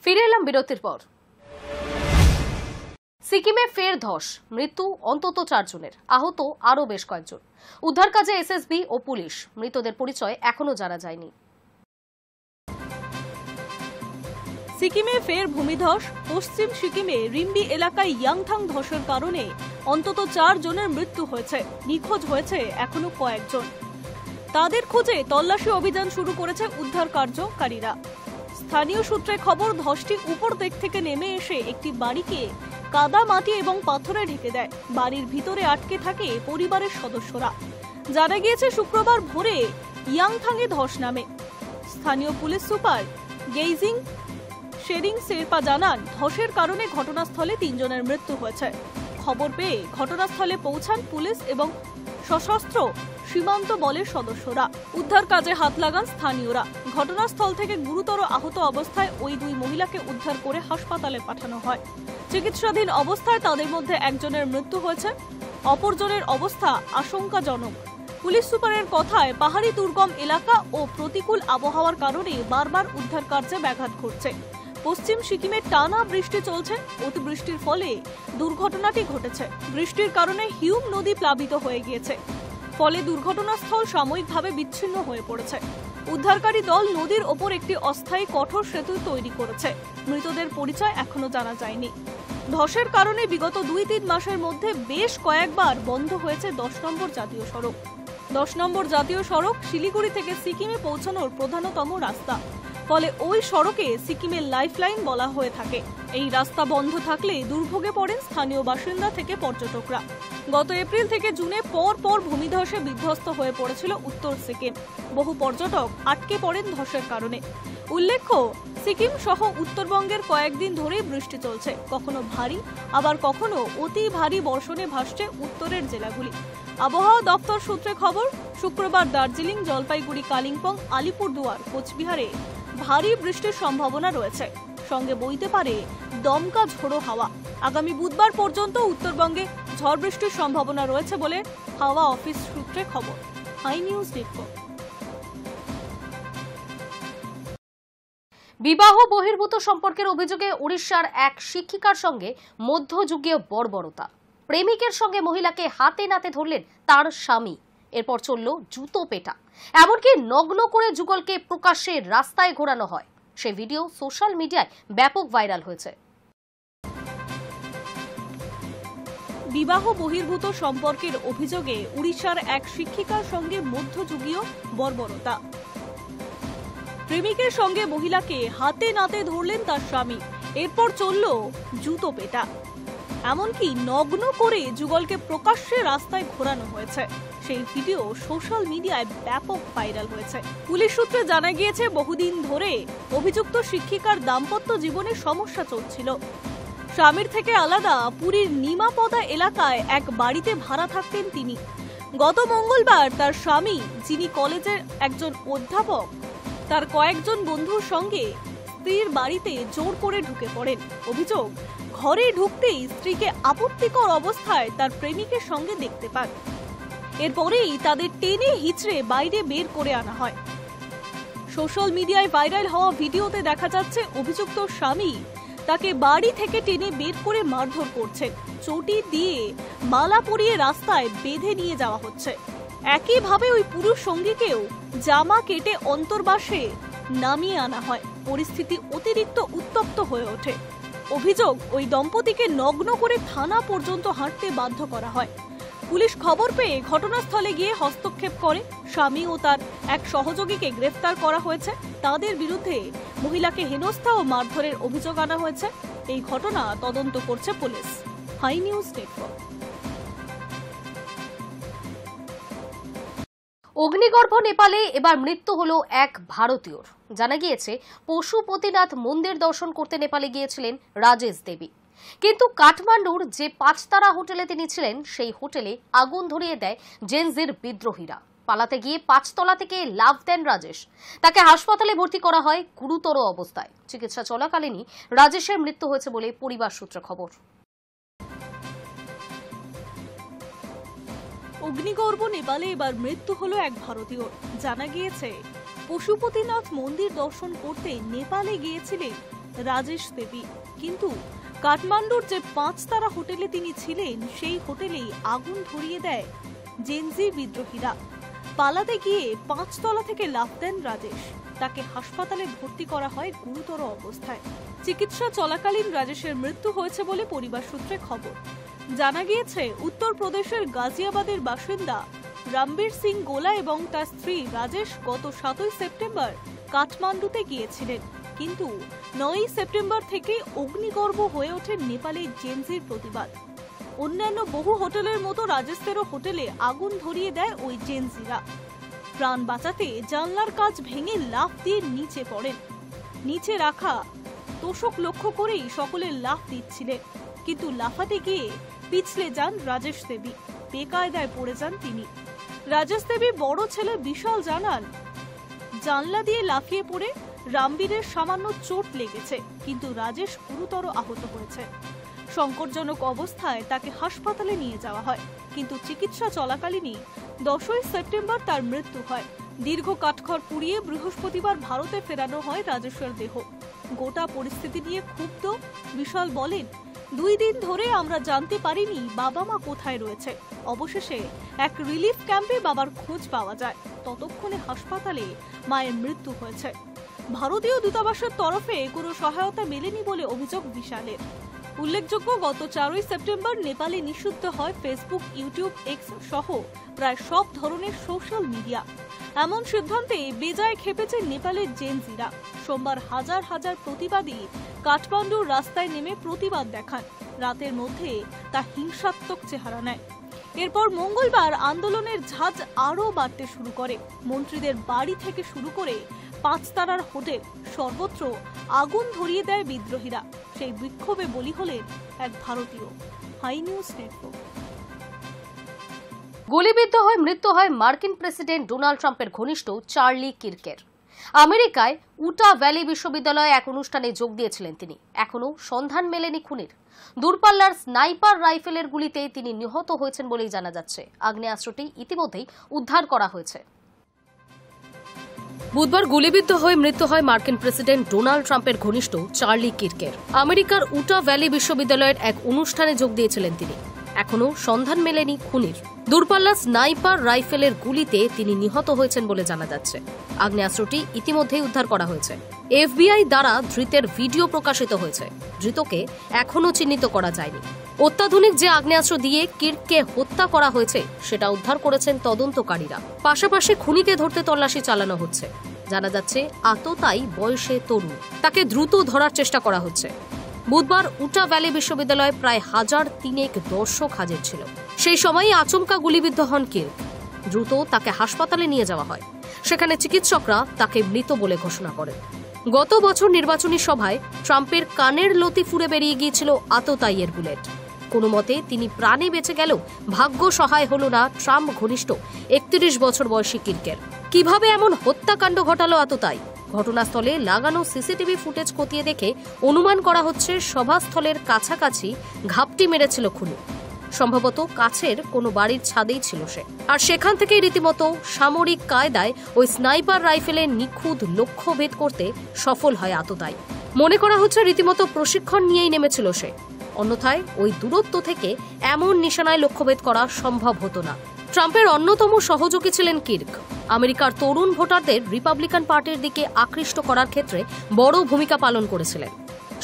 ফিরে এলাম বিরতির পর। সিকিমে ফের ধস, মৃত্যু অন্তত 4 জনের, আহত আরও বেশ কয়েকজন। উদ্ধার কাজে এসএসবি ও পুলিশ, মৃতদের পরিচয় এখনো জানা যায়নি। সিকিমে ফের ভূমিধস। পশ্চিম সিকিমে রিম্বি এলাকায় ইয়াংথাং ধসের কারণে অন্তত 4 জনের মৃত্যু হয়েছে। নিখোঁজ হয়েছে এখনো কয়েকজন। তাদের খোঁজে তল্লাশি অভিযান শুরু করেছে উদ্ধার কার্যকারীরা। স্থানীয় সূত্রে খবর, ধসটি উপর দিক থেকে নেমে এসে একটি বাড়িকে কাদা, মাটি এবং পাথরে ঢেকে দেয়। বাড়ির ভিতরে আটকে থাকে পরিবারের সদস্যরা। জানা গিয়েছে শুক্রবার ভোরে ইয়াংথাংয়ে ধস নামে। স্থানীয় পুলিশ সুপার গেইজিং শেরিং শেরপা জানান, ধসের কারণে ঘটনাস্থলে 3 জনের মৃত্যু হয়েছে। খবর পেয়ে ঘটনাস্থলে পৌঁছান পুলিশ এবং সশস্ত্র সীমান্ত বলের সদস্যরা। উদ্ধার কাজে হাত লাগান স্থানীয়রা। ঘটনাস্থল থেকে গুরুতর আহত অবস্থায় ওই 2 মহিলাকে উদ্ধার করে হাসপাতালে পাঠানো হয়। চিকিৎসাধীন অবস্থায় তাদের মধ্যে একজনের মৃত্যু হয়েছে, অপরজনের অবস্থা আশঙ্কাজনক। পুলিশ সুপারের কথায়, পাহাড়ি দুর্গম এলাকা ও প্রতিকূল আবহাওয়ার কারণে বারবার উদ্ধার কার্যে ব্যাঘাত ঘটছে। পশ্চিম সিকিমে টানা বৃষ্টি চলছে। অতিবৃষ্টির ফলে দুর্ঘটনাটি ঘটেছে। বৃষ্টির কারণে হিউম নদী প্লাবিত হয়ে গিয়েছে, ফলে দুর্ঘটনাস্থল সাময়িকভাবে বিচ্ছিন্ন হয়ে পড়েছে। উদ্ধারকারী দল নদীর ওপর একটি অস্থায়ী কঠোর সেতু তৈরি করেছে। মৃতদের পরিচয় এখনো জানা যায়নি। ধসের কারণে বিগত 2-3 মাসের মধ্যে বেশ কয়েকবার বন্ধ হয়েছে 10 নম্বর জাতীয় সড়ক। 10 নম্বর জাতীয় সড়ক শিলিগুড়ি থেকে সিকিমে পৌঁছানোর প্রধানতম রাস্তা, ফলে ওই সড়কে সিকিমের লাইফলাইন বলা হয়ে থাকে। এই রাস্তা বন্ধ থাকলে দুর্ভোগে পড়েন স্থানীয় বাসিন্দা থেকে পর্যটকরা। গত এপ্রিল থেকে জুনে পর ভূমিধসে বিধ্বস্ত হয়ে পড়েছিল উত্তর সিকিম। বহু পর্যটক আটকে পড়েন ধসের কারণে। উল্লেখ্য, সিকিম সহ উত্তরবঙ্গের কয়েকদিন ধরেই বৃষ্টি চলছে। কখনো ভারী, আবার কখনো অতি ভারী বর্ষণে ভাসছে উত্তরের জেলাগুলি। আবহাওয়া দপ্তর সূত্রে খবর, শুক্রবার দার্জিলিং, জলপাইগুড়ি, কালিম্পং, আলিপুরদুয়ার, কোচবিহারে ভারী বৃষ্টির সম্ভাবনা রয়েছে। সঙ্গে বইতে পারে দমকা ঝোড়ো হাওয়া। আগামী বুধবার পর্যন্ত উত্তরবঙ্গে ঝড় বৃষ্টির সম্ভাবনা রয়েছে বলে হাওয়া অফিস সূত্রে খবর। Hi news network. বিবাহ বহির্ভূত সম্পর্কের অভিযোগে উড়িষ্যার এক শিক্ষিকার সঙ্গে মধ্যযুগীয় বর্বরতা। প্রেমিকের সঙ্গে মহিলাকে হাতে নাতে ধরলেন তার স্বামী। এরপর চলল জুতো পেটা, এমনকি নগ্ন করে যুগলকে প্রকাশ্যে রাস্তায় ঘোরানো হয়। সে ভিডিও সোশ্যাল মিডিয়ায় ব্যাপক ভাইরাল হয়েছে। বিবাহ বহির্ভূত সম্পর্কের অভিযোগে উড়িষ্যার এক শিক্ষিকার সঙ্গে মধ্যযুগীয় বর্বরতা। প্রেমিকের সঙ্গে মহিলাকে হাতে নাতে ধরলেন তার স্বামী। এরপর চলল জুতো পেটা, এমনকি নগ্ন করে যুগলকে প্রকাশ্যে রাস্তায় ঘোরানো হয়েছে। সেই ভিডিও সোশ্যাল মিডিয়ায় ব্যাপক ভাইরাল হয়েছে। পুলিশ সূত্রে জানা গিয়েছে, বহুদিন ধরে অভিযুক্ত শিক্ষিকার দাম্পত্য জীবনে সমস্যা চলছিল। স্বামীর থেকে আলাদা পুরীর নিমাপদা এলাকায় এক বাড়িতে ভাড়া থাকতেন তিনি। গত মঙ্গলবার তার স্বামী, যিনি কলেজের একজন অধ্যাপক, তার কয়েকজন বন্ধুর সঙ্গে স্ত্রীর বাড়িতে জোর করে ঢুকে পড়েন। অভিযোগ, ঘরে ঢুকতেই স্ত্রীকে আপত্তিকর অবস্থায় তার প্রেমিকের সঙ্গে দেখতে পান। এরপরেই তাদের টেনে হিচড়ে বাইরে বের করে আনা হয়। সোশ্যাল মিডিয়ায় ভাইরাল হওয়া ভিডিওতে দেখা যাচ্ছে অভিযুক্ত স্বামী তাকে বাড়ি থেকে টেনে বের করে মারধর করছেন। চটি দিয়ে মালা পরিয়ে রাস্তায় বেঁধে নিয়ে যাওয়া হচ্ছে। একইভাবে ওই পুরুষ সঙ্গীকেও জামা কেটে অন্তর্বাসে নামিয়ে আনা হয়। পরিস্থিতি অতিরিক্ত উত্তপ্ত হয়ে ওঠে। অভিযোগ, ওই দম্পতিকে নগ্ন করে থানা পর্যন্ত হাঁটতে বাধ্য করা হয়। পুলিশ খবর পেয়ে ঘটনাস্থলে গিয়ে হস্তক্ষেপ করে। স্বামী ও তার এক সহযোগীকে গ্রেফতার করা হয়েছে। তাদের বিরুদ্ধে মহিলাকে হেনস্থা ও মারধরের অভিযোগ আনা হয়েছে। এই ঘটনা তদন্ত করছে পুলিশ। Hi news network. অগ্নিগর্ভ নেপালে এবার মৃত্যু হলো এক ভারতীয়র। জানা গিয়েছে, পশুপতিনাথ মন্দির দর্শন করতে নেপালে গিয়েছিলেন রাজেশ দেবী। কিন্তু কাঠমান্ডুর যে 5 তারা হোটেলে তিনি ছিলেন, সেই হোটেলে আগুন ধরিয়ে দেয় জেনজির বিদ্রোহীরা। পালাতে গিয়ে 5 তলা থেকে লাফ দেন রাজেশ। তাকে হাসপাতালে ভর্তি করা হয় গুরুতর অবস্থায়। চিকিৎসা চলাকালীনই রাজেশের মৃত্যু হয়েছে বলে পরিবার সূত্রে খবর। অগ্নিগর্ভ নেপালে এবার মৃত্যু হলো এক ভারতীয়। জানা গিয়েছে, পশুপতিনাথ মন্দির দর্শন করতে নেপালে গিয়েছিলেন রাজেশ দেবী। কিন্তু কাঠমান্ডুর যে 5 তারা হোটেলে তিনি ছিলেন সেই হোটেলেই আগুন ধরিয়ে দেয় জেনজি বিদ্রোহীরা। পালাতে গিয়ে 5 তলা থেকে লাফ দেন রাজেশ। তাকে হাসপাতালে ভর্তি করা হয় গুরুতর অবস্থায়। চিকিৎসা চলাকালীন রাজেশের মৃত্যু হয়েছে বলে পরিবার সূত্রে খবর। জানা গিয়েছে উত্তরপ্রদেশের গাজিয়াবাদের বাসিন্দা রামবীর সিং গোলা এবং তার স্ত্রী রাজেশ গত 7 সেপ্টেম্বর কাঠমান্ডুতে গিয়েছিলেন। কিন্তু 9 সেপ্টেম্বর থেকে অগ্নিগর্ভ হয়ে ওঠে নেপালের জেনজির প্রতিবাদ। অন্যান্য বহু হোটেলের মতো রাজেশেরও হোটেলে আগুন ধরিয়ে দেয় ওই জেনজিরা। প্রাণ বাঁচাতে জানলার কাঁচ ভেঙে লাফ দিয়ে নিচে পড়েন। নিচে রাখা তোষক লক্ষ্য করেই সকলে লাফ দিচ্ছিলেন, কিন্তু লাফাতে গিয়ে পিছলে যান রাজেশ দেবী। বেকায়দায় পড়ে যান তিনি। রাজেশ দেবী বড় ছেলে বিশাল জানান, জানলা দিয়ে লাফিয়ে পড়ে রামবীরের সামান্য চোট লেগেছে, কিন্তু রাজেশ গুরুতর আহত হয়েছে। সংকটজনক অবস্থায় তাকে হাসপাতালে নিয়ে যাওয়া হয়, কিন্তু চিকিৎসা চলাকালীনই 10 সেপ্টেম্বর তার মৃত্যু হয়। দীর্ঘ কাঠখড় পুড়িয়ে বৃহস্পতিবার ভারতে ফেরানো হয় রাজেশের দেহ। গোটা পরিস্থিতি নিয়ে ক্ষুব্ধ বিশাল বলেন, 2 দিন ধরে আমরা জানতে পারিনি বাবা মা কোথায় রয়েছে। অবশেষে এক রিলিফ ক্যাম্পে বাবার খোঁজ পাওয়া যায়। ততক্ষণে হাসপাতালে মায়ের মৃত্যু হয়েছে। ভারতীয় দূতাবাসের তরফে কোনো সহায়তা মেলেনি বলে অভিযোগ বিশালের। উল্লেখযোগ্য, গত 4 সেপ্টেম্বর নেপালে নিষিদ্ধ হয় ফেসবুক, ইউটিউব, এক্স সহ প্রায় সব ধরনের সোশ্যাল মিডিয়া। এমন সিদ্ধান্তে বেজায় খেপেছে নেপালের জেনজিরা। সোমবার হাজার হাজার প্রতিবাদী কাঠমান্ডুর রাস্তায় নেমে প্রতিবাদ দেখান। রাতের মধ্যে তা হিংসাত্মক চেহারা নেয়। এরপর মঙ্গলবার আন্দোলনের ঝাঁজ আরও বাড়তে শুরু করে। মন্ত্রীদের বাড়ি থেকে শুরু করে 5 তারার হোটেল সর্বত্র আগুন ধরিয়ে দেয় বিদ্রোহীরা। সেই বিক্ষোভে বলি হলেন এক ভারতীয়। Hi news network. গুলিবিদ্ধ হয়ে মৃত্যু হয় মার্কিন প্রেসিডেন্ট ডোনাল্ড ট্রাম্পের ঘনিষ্ঠ চার্লি কির্কের। আমেরিকায় উটা ভ্যালি বিশ্ববিদ্যালয়ে এক অনুষ্ঠানে যোগ দিয়েছিলেন তিনি। এখনো সন্ধান মেলেনি খুনির। দূরপাল্লার স্নাইপার রাইফেলের গুলিতে তিনি নিহত হয়েছেন বলেই জানা যাচ্ছে। আগ্নেয়াস্ত্রটি ইতিমধ্যেই উদ্ধার করা হয়েছে। বুধবার গুলিবিদ্ধ হয়ে মৃত্যু হয় মার্কিন প্রেসিডেন্ট ডোনাল্ড ট্রাম্পের ঘনিষ্ঠ চার্লি কির্কের। আমেরিকার উটা ভ্যালি বিশ্ববিদ্যালয়ের এক অনুষ্ঠানে যোগ দিয়েছিলেন তিনি। এখনো সন্ধান মেলেনি খুনির। দূরপাল্লা স্নাইপার রাইফেলের গুলিতে তিনি নিহত হয়েছেন বলে জানা যাচ্ছে। আগ্নেয়াস্ত্রটি ইতিমধ্যেই উদ্ধার করা হয়েছে। এফবিআই দ্বারা ধৃতের ভিডিও প্রকাশিত হয়েছে। ধৃতকে এখনো চিহ্নিত করা যায়নি। অত্যাধুনিক যে আগ্নেয়াস্ত্র দিয়ে কির্ককে হত্যা করা হয়েছে সেটা উদ্ধার করেছেন তদন্তকারীরা। পাশাপাশি খুনিকে ধরতে তল্লাশি চালানো হচ্ছে। জানা যাচ্ছে আততায়ী বয়সে তরুণ। তাকে দ্রুত ধরার চেষ্টা করা হচ্ছে। বুধবার উটা ভ্যালি বিশ্ববিদ্যালয়ে প্রায় 1,300 দর্শক হাজির ছিল। সেই সময়ই আচমকা গুলিবিদ্ধ হন কির্ক। দ্রুত তাকে হাসপাতালে নিয়ে যাওয়া হয়। সেখানে চিকিৎসকরা তাকে মৃত বলে ঘোষণা করেন। গত বছর নির্বাচনী সভায় ট্রাম্পের কানের লতি ফুঁড়ে বেরিয়ে গিয়েছিল আততায়ীর বুলেট। কোনো মতে তিনি প্রাণে বেঁচে গেলেও ভাগ্য সহায় হল না ট্রাম্প ঘনিষ্ঠ 31 বছর বয়সী কির্কের। কিভাবে এমন হত্যাকাণ্ড ঘটালো আততায়ী? ঘটনাস্থলে লাগানো সিসিটিভি ফুটেজ খতিয়ে দেখে অনুমান করা হচ্ছে সভাস্থলের কাছাকাছি ঘাপটি মেরেছিল খুনি। সম্ভবত কাছের কোনো বাড়ির ছাদেই ছিল সে। আর সেখান থেকেই রীতিমতো সামরিক কায়দায় ওই স্নাইপার রাইফেলের নিখুঁত লক্ষ্য ভেদ করতে সফল হয় আততায়ী। মনে করা হচ্ছে রীতিমতো প্রশিক্ষণ নিয়েই নেমেছিল সে। অন্যথায় ওই দূরত্ব থেকে এমন নিশানায় লক্ষ্যভেদ করা সম্ভব হতো না। ট্রাম্পের অন্যতম সহযোগী ছিলেন কির্ক। আমেরিকার তরুণ ভোটারদের রিপাবলিকান পার্টির দিকে আকৃষ্ট করার ক্ষেত্রে বড় ভূমিকা পালন করেছিলেন।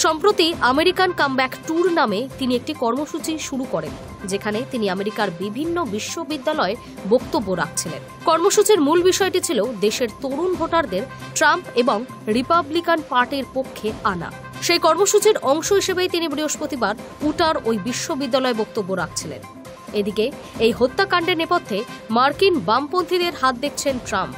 সম্প্রতি আমেরিকান কামব্যাক ট্যুর নামে তিনি একটি কর্মসূচি শুরু করেন, যেখানে তিনি আমেরিকার বিভিন্ন বিশ্ববিদ্যালয়ে বক্তব্য রাখছিলেন। কর্মসূচির মূল বিষয়টি ছিল দেশের তরুণ ভোটারদের ট্রাম্প এবং রিপাবলিকান পার্টির পক্ষে আনা। সেই কর্মসূচির অংশ হিসেবেই তিনি বৃহস্পতিবার উটার ওই বিশ্ববিদ্যালয়ে বক্তব্য রাখছিলেন। এদিকে এই হত্যাকাণ্ডের নেপথ্যে মার্কিন বামপন্থীদের হাত দেখছেন ট্রাম্প।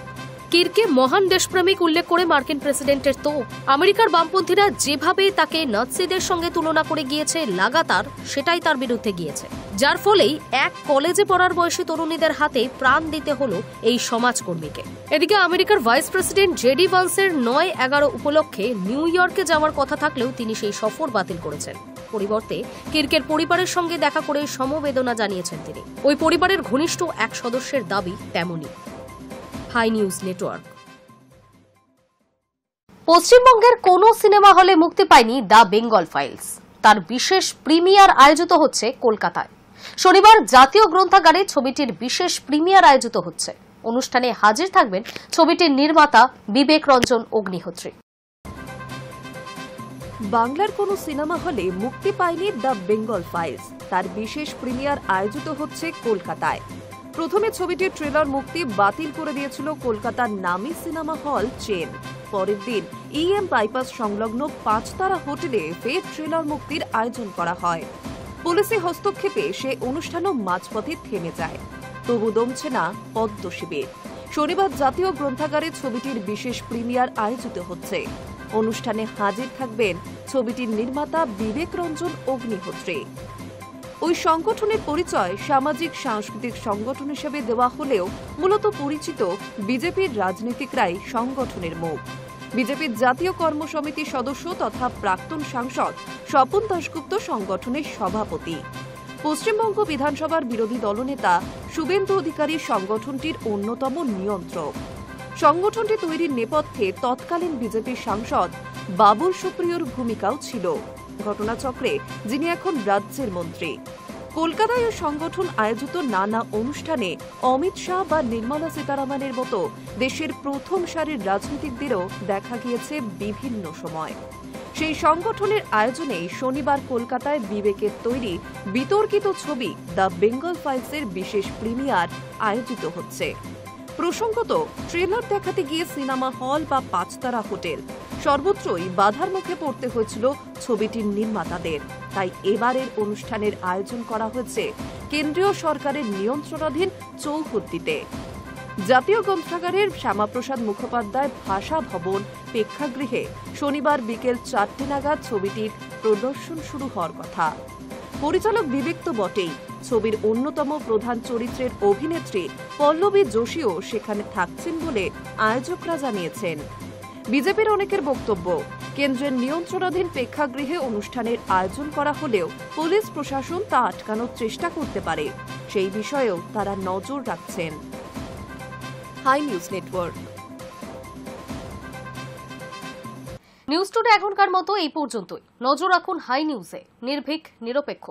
কির্ককে মহান দেশপ্রেমিক উল্লেখ করে মার্কিন প্রেসিডেন্টের তো আমেরিকার বামপন্থীরা যেভাবে তাকে নাৎসিদের সঙ্গে তুলনা করে গিয়েছে লাগাতার, সেটাই তার বিরুদ্ধে গিয়েছে। যার ফলেই এক কলেজে পড়ার বয়সী তরুণীদের হাতে প্রাণ দিতে হলো এই সমাজকর্মীকে। এদিকে আমেরিকার ভাইস প্রেসিডেন্ট জেডি ভান্সের 9/11 উপলক্ষে নিউ ইয়র্কে যাওয়ার কথা থাকলেও তিনি সেই সফর বাতিল করেছেন। পরিবর্তে কির্কের পরিবারের সঙ্গে দেখা করে সমবেদনা জানিয়েছেন তিনি। ওই পরিবারের ঘনিষ্ঠ এক সদস্যের দাবি তেমনই। Hi news network. পশ্চিমবঙ্গের কোনো সিনেমা হলে মুক্তি পায়নি দ্য বেঙ্গল ফাইলস। তার বিশেষ প্রিমিয়ার আয়োজিত হচ্ছে কলকাতায়। শনিবার জাতীয় গ্রন্থাগারে ছবিটির বিশেষ প্রিমিয়ার আয়োজিত হচ্ছে। অনুষ্ঠানে হাজির থাকবেন ছবিটির নির্মাতা বিবেক রঞ্জন অগ্নিহোত্রী। বাংলার কোনো সিনেমা হলে মুক্তি পায়নি দ্য বেঙ্গল ফাইলস। তার বিশেষ প্রিমিয়ার আয়োজিত হচ্ছে কলকাতায়। প্রথমে ছবিটির ট্রেলার মুক্তি বাতিল করে দিয়েছিল কলকাতার নামী সিনেমা হল চেন। পরের দিন ইএম বাইপাস সংলগ্ন 5 তারা হোটেলে ফের ট্রেলার মুক্তির আয়োজন করা হয়। পুলিশি হস্তক্ষেপে সে অনুষ্ঠানও মাঝপথে থেমে যায়। তবু দমছে না পদ্ম শিবির। শনিবার জাতীয় গ্রন্থাগারে ছবিটির বিশেষ প্রিমিয়ার আয়োজিত হচ্ছে। অনুষ্ঠানে হাজির থাকবেন ছবিটির নির্মাতা বিবেক রঞ্জন অগ্নিহোত্রী। ওই সংগঠনের পরিচয় সামাজিক সাংস্কৃতিক সংগঠন হিসেবে দেওয়া হলেও মূলত পরিচিত বিজেপির রাজনীতিকরাই সংগঠনের মুখ। বিজেপির জাতীয় কর্মসমিতির সদস্য তথা প্রাক্তন সাংসদ স্বপন দাশগুপ্ত সংগঠনের সভাপতি। পশ্চিমবঙ্গ বিধানসভার বিরোধী দলনেতা শুভেন্দু অধিকারী সংগঠনটির অন্যতম নিয়ন্ত্রক। সংগঠনটি তৈরির নেপথ্যে তৎকালীন বিজেপির সাংসদ বাবুল সুপ্রিয়র ভূমিকাও ছিল। ঘটনাচক্রে যিনি এখন রাজ্যের মন্ত্রী। কলকাতায় সংগঠন আয়োজিত নানা অনুষ্ঠানে অমিত শাহ বা নির্মলা সীতারামনের মতো দেশের প্রথম সারির রাজনীতিকদেরও দেখা গিয়েছে বিভিন্ন সময়। সেই সংগঠনের আয়োজনেই শনিবার কলকাতায় বিবেকের তৈরি বিতর্কিত ছবি দ্য বেঙ্গল ফাইলসের বিশেষ প্রিমিয়ার আয়োজিত হচ্ছে। প্রসঙ্গত, ট্রেলার দেখাতে গিয়ে সিনেমা হল বা 5 তারা হোটেল সর্বত্রই বাধার মুখে পড়তে হয়েছিল ছবিটির নির্মাতাদের। তাই এবারের অনুষ্ঠানের আয়োজন করা হয়েছে কেন্দ্রীয় সরকারের নিয়ন্ত্রণাধীন চৌহদ্দিতে। জাতীয় গ্রন্থাগারের শ্যামাপ্রসাদ মুখোপাধ্যায় ভাষা ভবন প্রেক্ষাগৃহে শনিবার বিকেল 4টে নাগাদ ছবিটির প্রদর্শন শুরু হওয়ার কথা। পরিচালক বিবেক তো বটেই, ছবির অন্যতম প্রধান চরিত্রের অভিনেত্রী পল্লবী যোশীও সেখানে থাকছেন বলে আয়োজকরা জানিয়েছেন। বিজেপির অনেকের বক্তব্য, কেন্দ্রের নিয়ন্ত্রণাধীন প্রেক্ষাগৃহে অনুষ্ঠানের আয়োজন করা হলেও পুলিশ প্রশাসন তা আটকানোর চেষ্টা করতে পারে। সেই বিষয়েও তারা নজর রাখছেন। Hi news network. News today এখনকার মতো এই পর্যন্তই। নজর রাখুন হাই নিউজে, নির্ভীক নিরপেক্ষ।